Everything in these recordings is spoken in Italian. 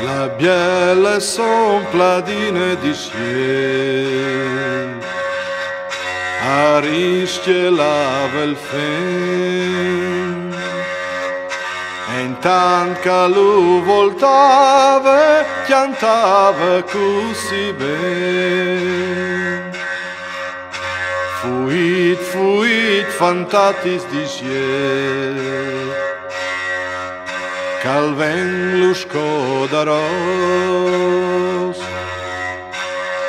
La bielle son pladine di scie, arisce lavel fen, e intant che lui voltava, chiantava così ben. Fuit, fantatis di scie, cal ven lo scodaros,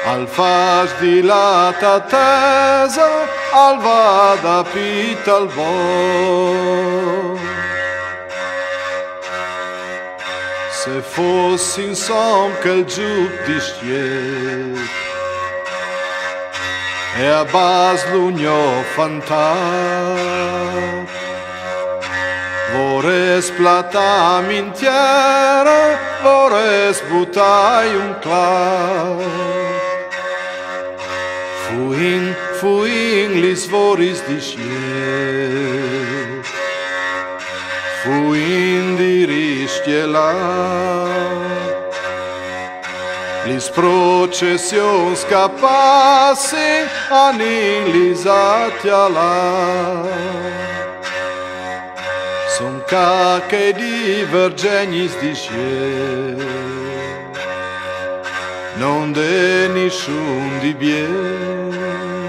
al fas di lata tesa, al vada pit al bo. Se fossi insom che il giuc di stiet, e a bas l'ugno fantat, Vores plata mintiera, vores butai un clav. Fuin lis voris di scie, fuin diristie la, lis processions capassi anin lis atiala. Son cache di vergenis di scie, non de nisciun di bien,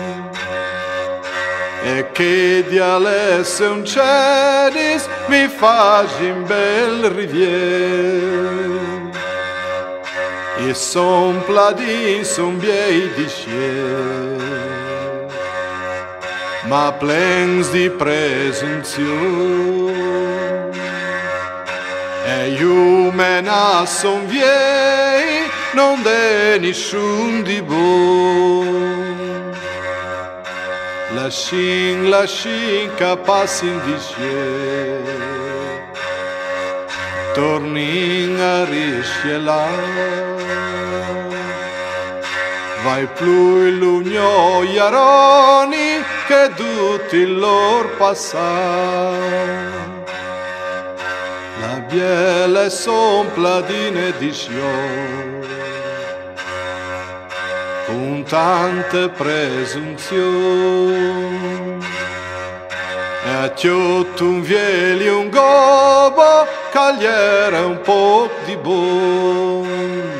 e che di alesse un cedis mi facin bel rivier. E son pladin, son biei di scie, ma plens di presunzion. E io mena son viei, non de nisciun di buon. Lascin che passin di scie, tornin a riscielar. Vai plui l'ugno iaroni che tutti lor passar. La bielle son pladine di scio, con tante presunzion. E a chiotto un vieli un gobo, cagliere un po' di buon.